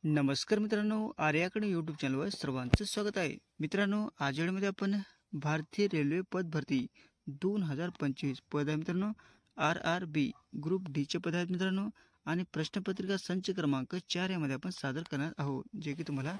नमस्कार मित्रांनो, आर्याकडे यूट्यूब चॅनलवर सर्वांचं स्वागत आहे. मित्रांनो, आज मध्ये आपण भारतीय रेल्वे पद भरती 2025 पद आहे मित्रांनो. RRB ग्रुप डीचे पद आहेत मित्रांनो. आणि प्रश्नपत्रिका संच क्रमांक 4 यामध्ये आपण सादर करणार आहोत, जे की तुम्हाला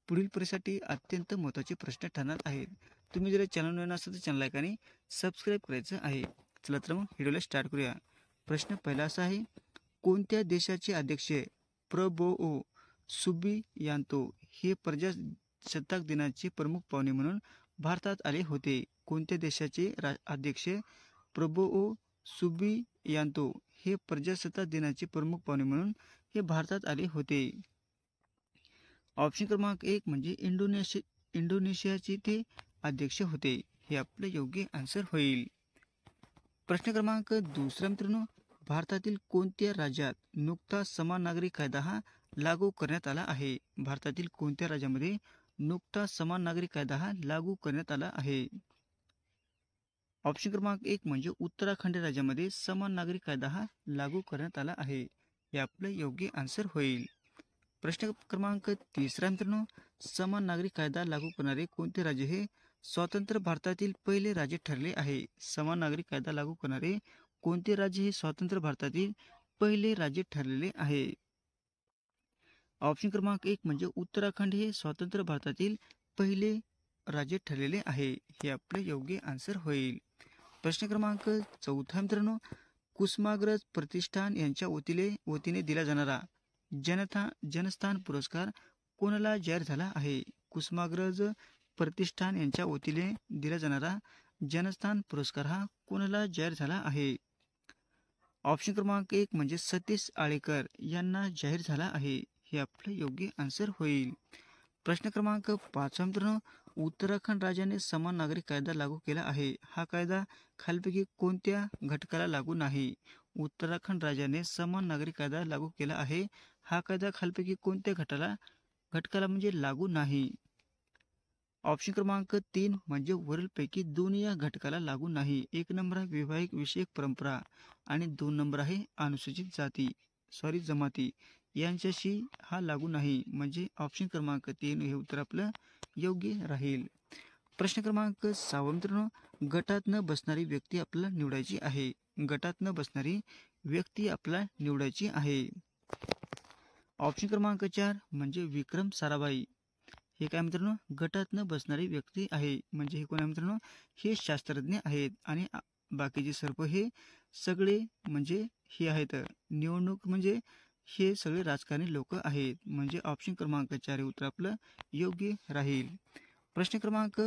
पुढील परीक्षेसाठी अत्यंत महत्त्वाचे प्रश्न ठरणार आहेत. तुम्ही जर चॅनल नवीन असाल तर चॅनल लाईक आणि सबस्क्राईब करायचं आहे. चला तर मग व्हिडिओला स्टार्ट करूया. प्रश्न पहिला असा आहे, कोणत्या देशाचे अध्यक्ष प्रबोओ सुबियांतो हे प्रजासत्ताक दिनाचे प्रमुख पाहुणे म्हणून भारतात आले होते? कोणत्या देशाचे अध्यक्ष प्रबोओ सुबियांतो हे प्रजासत्ताक दिनाचे प्रमुख पाहुणे म्हणून हे भारतात आले होते? ऑप्शन क्रमांक 1 म्हणजे इंडोनेशियाचे ते अध्यक्ष होते. हे आपलं योग्य आन्सर होईल. प्रश्न क्रमांक दुसरा मित्रांनो, भारतातील कोणत्या राज्यात नुकताच समान नागरी कायदा हा लागू करण्यात आला आहे? भारतातील कोणत्या राज्यामध्ये नुकताच समान नागरी कायदा हा लागू करण्यात आला आहे? ऑप्शन क्रमांक 1 म्हणजे उत्तराखंड राज्यामध्ये समान नागरी कायदा हा लागू करण्यात आला आहे. हे आपलं योग्य आन्सर होईल. प्रश्न क्रमांक तिसरा मित्रांनो, समान नागरी कायदा लागू करणारे कोणते राज्य हे स्वतंत्र भारतातील पहिले राज्य ठरले आहे? समान नागरी कायदा लागू करणारे कोणते राज्य हे स्वतंत्र भारतातील पहिले राज्य ठरलेले आहे? ऑप्शन क्रमांक 1 म्हणजे उत्तराखंड हे स्वतंत्र भारतातील पहिले राज्य ठरलेले आहे. हे आपले योग्य आन्सर होईल. प्रश्न क्रमांक चौथा मित्रांनो, कुसुमाग्रज प्रतिष्ठान यांच्या वतीने दिला जाणारा जनस्थान पुरस्कार कोणाला जाहीर झाला आहे? कुसुमाग्रज प्रतिष्ठान यांच्या वतीने दिला जाणारा जनस्थान पुरस्कार हा कोणाला जाहीर झाला आहे? ऑप्शन क्रमांक 1 म्हणजे सतीश आळेकर यांना जाहीर झाला आहे. हे आपलं योग्य आन्सर होईल. प्रश्न क्रमांक 5 मित्रांनो, उत्तराखंड राज्याने समान नागरी कायदा लागू केला आहे. हा कायदा खालीलपैकी कोणत्या घटकाला लागू नाही? उत्तराखंड राज्याने समान नागरी कायदा लागू केला आहे. हा कायदा खालीलपैकी कोणत्या घटकाला म्हणजे लागू नाही? ऑप्शन क्रमांक 3 म्हणजे वरीलपैकी 2 या घटकाला लागू नाही. 1 नंबर आहे वैवाहिक विषयक परंपरा आणि 2 नंबर आहे अनुसूचित जमाती यांच्याशी हा लागू नाही. म्हणजे ऑप्शन क्रमांक 3 हे उत्तर आपलं योग्य राहील. प्रश्न क्रमांक 6 मित्रांनो, गटात न बसणारी व्यक्ती आपल्याला निवडायची आहे. गटात न बसणारी व्यक्ती आपल्याला निवडायची आहे. ऑप्शन क्रमांक 4 म्हणजे विक्रम साराभाई. हे काय मित्रांनो, गटात न बसणारी व्यक्ती आहे. म्हणजे हे कोण आहे मित्रांनो, हे शास्त्रज्ञ आहेत. आणि बाकीचे सर्व हे सगळे म्हणजे हे आहेत निवडणूक म्हणजे हे सगळे राजकारणी लोक आहेत. म्हणजे ऑप्शन क्रमांक 4 हे उत्तर आपलं योग्य राहील. प्रश्न क्रमांक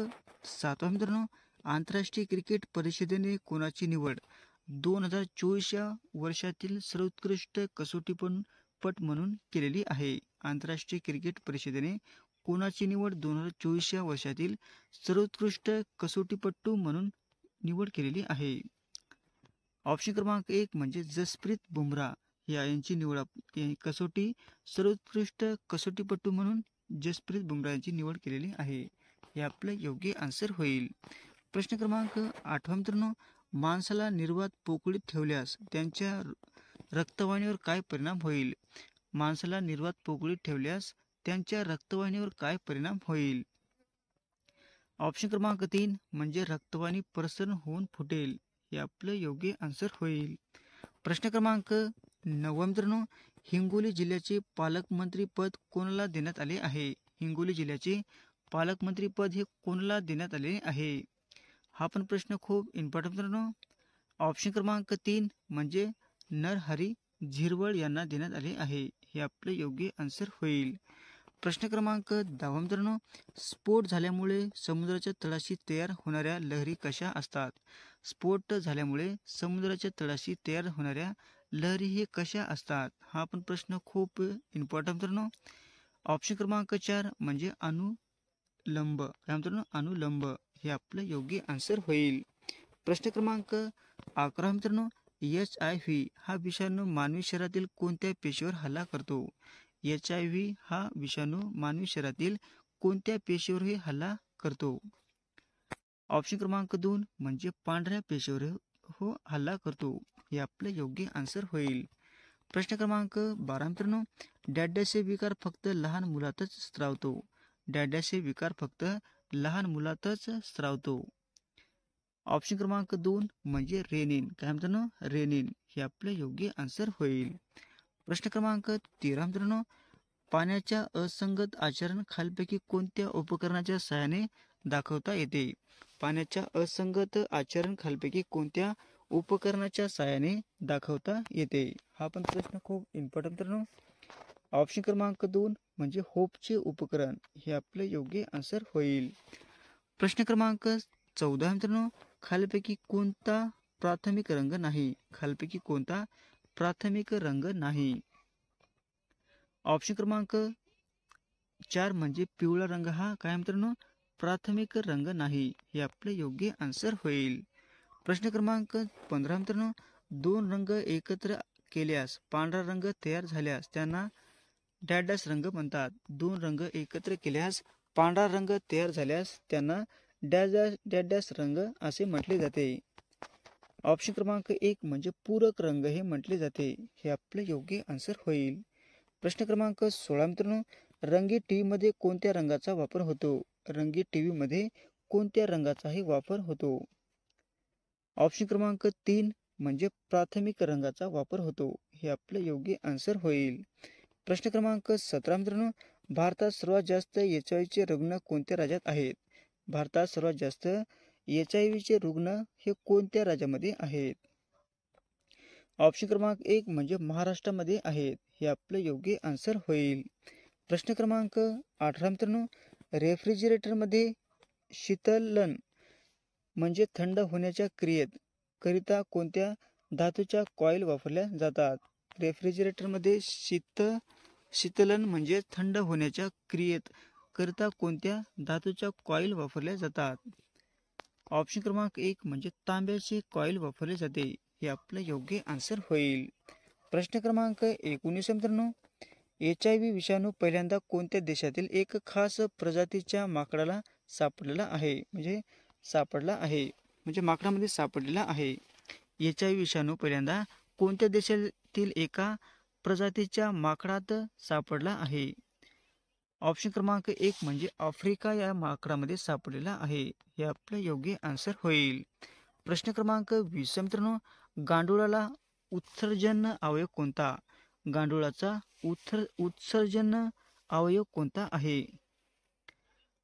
7 मित्रांनो, आंतरराष्ट्रीय क्रिकेट परिषदेने कोणाची निवड 2024 या वर्षातील सर्वोत्कृष्ट कसोटीपटू म्हणून केलेली आहे? आंतरराष्ट्रीय क्रिकेट परिषदेने कोणाची निवड 2024 या वर्षातील सर्वोत्कृष्ट कसोटीपटू म्हणून निवड केलेली आहे? ऑप्शन क्रमांक 1 म्हणजे जसप्रीत बुमराह यांची निवड सर्वोत्कृष्ट कसोटीपटू म्हणून जसप्रीत बुमराह यांची निवड केलेली आहे. हे आपलं योग्य आन्सर होईल. प्रश्न क्रमांक 8 मित्रांनो, माणसाला निर्वात पोकळीत ठेवल्यास त्यांच्या रक्तवाहिनीवर काय परिणाम होईल? माणसाला निर्वात पोकळीत ठेवल्यास त्यांच्या रक्तवाहिनीवर काय परिणाम होईल? ऑप्शन क्रमांक 3 म्हणजे रक्तवाहिनी प्रसरण होऊन फुटेल. हे आपलं योग्य आन्सर होईल. प्रश्न क्रमांक 9 मित्रांनो, हिंगोली जिल्ह्याचे पालकमंत्री पद कोणाला देण्यात आले आहे? हिंगोली जिल्ह्याचे पालकमंत्री पद हे कोणाला देण्यात आले आहे? हा पण प्रश्न खूप इम्पॉर्टंट मित्रांनो. ऑप्शन क्रमांक 3 म्हणजे नरहरी झिरवळ यांना देण्यात आले आहे. हे आपलं योग्य आन्सर होईल. प्रश्न क्रमांक 10 मित्रांनो, स्फोट झाल्यामुळे समुद्राच्या तळाशी तयार होणाऱ्या लहरी कशा असतात? स्फोट झाल्यामुळे समुद्राच्या तळाशी तयार होणाऱ्या लहरी हे कशा असतात? हा पण प्रश्न खूप इम्पॉर्टंट मित्रांनो. ऑप्शन क्रमांक 4 म्हणजे अनुलंब. काय मित्रांनो, अनुलंब. हे आपलं योग्य आन्सर होईल. प्रश्न क्रमांक 11 मित्रांनो, HIV हा विषाणू मानवी शरीरातील कोणत्या पेशीवर हल्ला करतो? HIV हा विषाणू मानवी शरीरातील कोणत्या पेशीवर हल्ला करतो? ऑप्शन क्रमांक 2 म्हणजे पांढऱ्या पेशीवर हल्ला करतो. हे आपलं योग्य आन्सर होईल. प्रश्न क्रमांक 12 मित्रांनो, डॅड्याचे विकार फक्त लहान मुलातच स्त्रावतो. डॅड्याचे विकार फक्त लहान मुलातच स्त्रावतो. ऑप्शन क्रमांक 2 म्हणजे रेनिन. काय मित्रांनो? रेनिन हे आपलं योग्य आन्सर होईल. प्रश्न क्रमांक 13 मित्रांनो, पाण्याच्या असंगत आचरण खालीलपैकी कोणत्या उपकरणाच्या सहाय्याने दाखवता येते? पाण्याच्या असंगत आचरण खालीलपैकी कोणत्या उपकरणाच्या सहाय्याने दाखवता येते? हा पण प्रश्न खूप इम्पॉर्टंट मित्रांनो. ऑप्शन क्रमांक 2 म्हणजे होपचे उपकरण हे आपलं योग्य आन्सर होईल. प्रश्न क्रमांक 14 मित्रांनो, खालीलपैकी कोणता प्राथमिक रंग नाही? खालीलपैकी कोणता प्राथमिक रंग नाही? ऑप्शन क्रमांक 4 म्हणजे पिवळा रंग हा काय मित्रांनो? प्राथमिक रंग नाही. हे आपलं योग्य आन्सर होईल. प्रश्न क्रमांक 15 मित्रांनो, दोन रंग एकत्र केल्यास पांढरा रंग तयार झाल्यास त्यांना डॅश रंग म्हणतात. दोन रंग एकत्र केल्यास पांढरा रंग तयार झाल्यास त्यांना डॅश डॅश रंग असे म्हटले जाते. ऑप्शन क्रमांक 1 म्हणजे पूरक रंग हे म्हटले जाते. हे आपलं योग्य आन्सर होईल. प्रश्न क्रमांक 16 मित्रांनो, रंगीत टीव्ही मध्ये कोणत्या रंगाचा वापर होतो? रंगीत टीव्ही मध्ये कोणत्या रंगाचाही वापर होतो? ऑप्शन क्रमांक 3 म्हणजे प्राथमिक रंगाचा वापर होतो. हे आपलं योग्य आन्सर होईल. प्रश्न क्रमांक 17 मित्रांनो, भारतात सर्वात जास्त HIV रुग्ण कोणत्या राज्यात आहेत? भारतात सर्वात जास्त HIV रुग्ण हे कोणत्या राज्यामध्ये आहेत? ऑप्शन क्रमांक 1 म्हणजे महाराष्ट्रामध्ये आहेत. हे आपलं योग्य आन्सर होईल. प्रश्न क्रमांक 18 मित्रांनो, रेफ्रिजरेटरमध्ये शीतलन म्हणजे थंड होण्याच्या करिता कोणत्या धातूच्या कॉईल वापरल्या जातात? रेफ्रिजरेटरमध्ये शीतलन म्हणजे थंड होण्याच्या करिता कोणत्या धातूच्या कॉईल वापरल्या जातात? ऑप्शन क्रमांक 1 म्हणजे तांब्याचे कॉईल वापरले जाते. हे आपलं योग्य आन्सर होईल. प्रश्न क्रमांक 19 मित्रांनो, HIV विषाणू पहिल्यांदा कोणत्या देशातील एक खास प्रजातीच्या माकडाला सापडला आहे? म्हणजे माकडामध्ये सापडलेला आहे. HIV विषाणू पहिल्यांदा कोणत्या देशातील एका प्रजातीच्या माकडात सापडला आहे? ऑप्शन क्रमांक 1 म्हणजे आफ्रिका या माकडामध्ये सापडलेला आहे. हे आपलं योग्य आन्सर होईल. प्रश्न क्रमांक 20 मित्रांनो, गांडुळाला उत्सर्जन अवयव कोणता? गांडुळाचा उत्सर्जन अवयव कोणता आहे?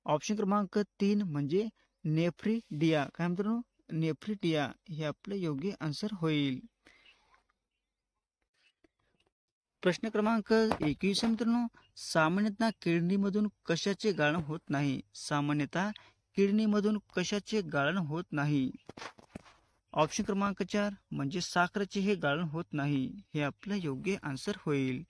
ऑप्शन क्रमांक 3 म्हणजे नेफ्रिडिया. काय मित्रांनो? नेफ्रिडिया हे आपलं योग्य आन्सर होईल. प्रश्न क्रमांक 21 मित्रांनो, सामान्यतः किडनीमधून कशाचे गाळण होत नाही? सामान्यतः किडनीमधून कशाचे गाळण होत नाही? ऑप्शन क्रमांक 4 म्हणजे साखरेचे हे गाळण होत नाही. हे आपलं योग्य आन्सर होईल.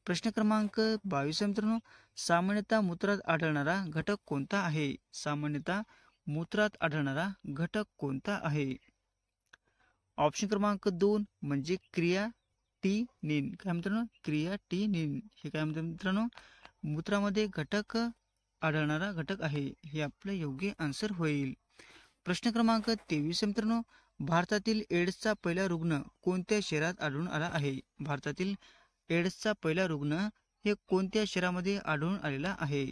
प्रश्न क्रमांक 22 मित्रांनो, सामान्यतः मूत्रात आढळणारा घटक कोणता आहे? सामान्यतः मूत्रात आढळणारा घटक कोणता आहे? ऑप्शन क्रमांक 2 म्हणजे क्रियाटिनिन. काय मित्रांनो? क्रियाटिनिन हे काय म्हणतात मित्रांनो? मूत्रामध्ये आढळणारा घटक आहे. हे आपलं योग्य आन्सर होईल. प्रश्न क्रमांक 23 मित्रांनो, भारतातील एड्सचा पहिला रुग्ण कोणत्या शहरात आढळून आला आहे? भारतातील एड्सचा पहिला रुग्ण हे कोणत्या शहरामध्ये आढळून आलेला आहे?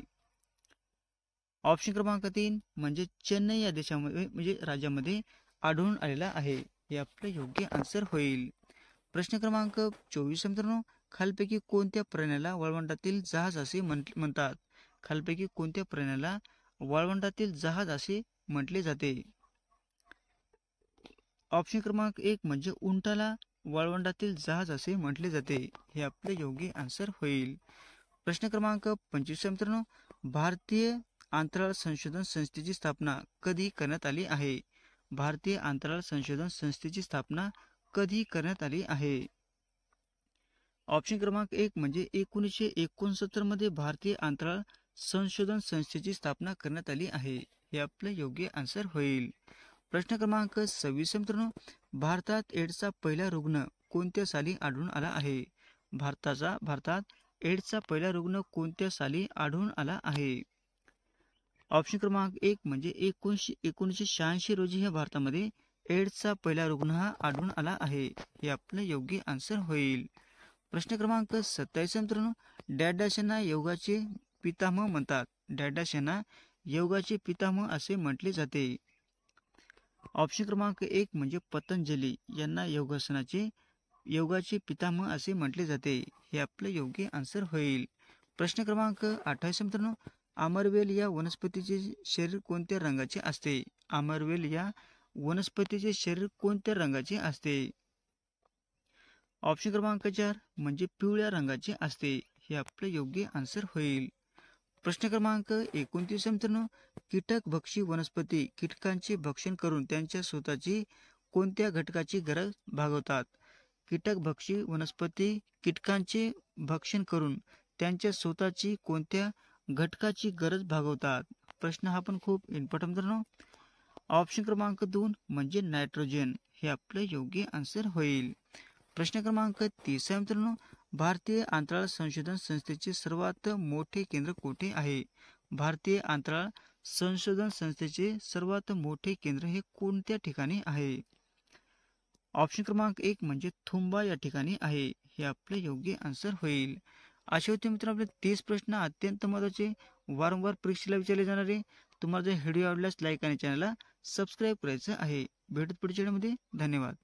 ऑप्शन क्रमांक 3 म्हणजे चेन्नई या देशामध्ये म्हणजे राज्यामध्ये आढळून आलेला आहे. हे आपलं योग्य आन्सर होईल. प्रश्न क्रमांक 24 मित्रांनो, खालीलपैकी कोणत्या प्राण्याला वाळवंटातील जहाज असे म्हणतात? खालीलपैकी कोणत्या प्राण्याला वाळवंटातील जहाज असे म्हटले जाते? ऑप्शन क्रमांक 1 म्हणजे उंटाला वाळवंटातील जहाज असे म्हटले जाते. हे आपले योग्य आन्सर होईल. प्रश्न क्रमांक 25 मित्रांनो, भारतीय अंतराळ संशोधन संस्थेची स्थापना कधी करण्यात आली आहे? भारतीय अंतराळ संशोधन संस्थेची स्थापना कधी करण्यात आली आहे? ऑप्शन क्रमांक 1 म्हणजे 1969 मध्ये भारतीय अंतराळ संशोधन संस्थेची स्थापना करण्यात आली आहे. हे आपले योग्य आन्सर होईल. प्रश्न क्रमांक 26 मित्रांनो, भारतात एड्सचा पहिला रुग्ण कोणत्या साली आढळून आला आहे? भारतात एड्सचा पहिला रुग्ण कोणत्या साली आढळून आला आहे? ऑप्शन क्रमांक 1 म्हणजे 1986 रोजी हे भारतामध्ये एड्सचा पहिला रुग्ण हा आढळून आला आहे. हे आपलं योग्य आन्सर होईल. प्रश्न क्रमांक 27 मित्रांनो, डॅश यांना योगाचे पितामह म्हणतात. डॅश यांना योगाचे पितामह असे म्हटले जाते. ऑप्शन क्रमांक 1 म्हणजे पतंजली यांना योगाचे पितामह असे म्हटले जाते. हे आपलं योग्य आन्सर होईल. प्रश्न क्रमांक 28 मित्रांनो, अमरवेल या वनस्पतीचे शरीर कोणत्या रंगाचे असते? अमरवेल या वनस्पतीचे शरीर कोणत्या रंगाचे असते? ऑप्शन क्रमांक 4 म्हणजे पिवळ्या रंगाचे असते. हे आपलं योग्य आन्सर होईल. प्रश्न क्रमांक 29 मित्रांनो, कीटक भक्षी वनस्पती कीटकांचे भक्षण करून त्यांच्या स्वतःची कोणत्या घटकाची गरज भागवतात? कीटक भक्षी वनस्पती कीटकांचे भक्षण करून त्यांच्या स्वतःची कोणत्या घटकाची गरज भागवतात? प्रश्न हा पण खूप इम्पॉर्टंट मित्रांनो. ऑप्शन क्रमांक 2 म्हणजे नायट्रोजन. हे आपलं योग्य आन्सर होईल. प्रश्न क्रमांक 30 मित्रांनो, भारतीय अंतराळ संशोधन संस्थेचे सर्वात मोठे केंद्र कोठे आहे? भारतीय अंतराळ संशोधन संस्थेचे सर्वात मोठे केंद्र हे कोणत्या ठिकाणी आहे? ऑप्शन क्रमांक 1 म्हणजे थुंबा या ठिकाणी आहे. हे आपलं योग्य आन्सर होईल. असे होते मित्रांनो आपले 30 प्रश्न अत्यंत महत्त्वाचे, वारंवार परीक्षेला विचारले जाणारे. तुम्हाला जर व्हिडिओ आवडल्यास लाईक आणि चॅनलला सबस्क्राईब करायचं आहे. भेटत पुढच्या व्हिडिओमध्ये. धन्यवाद.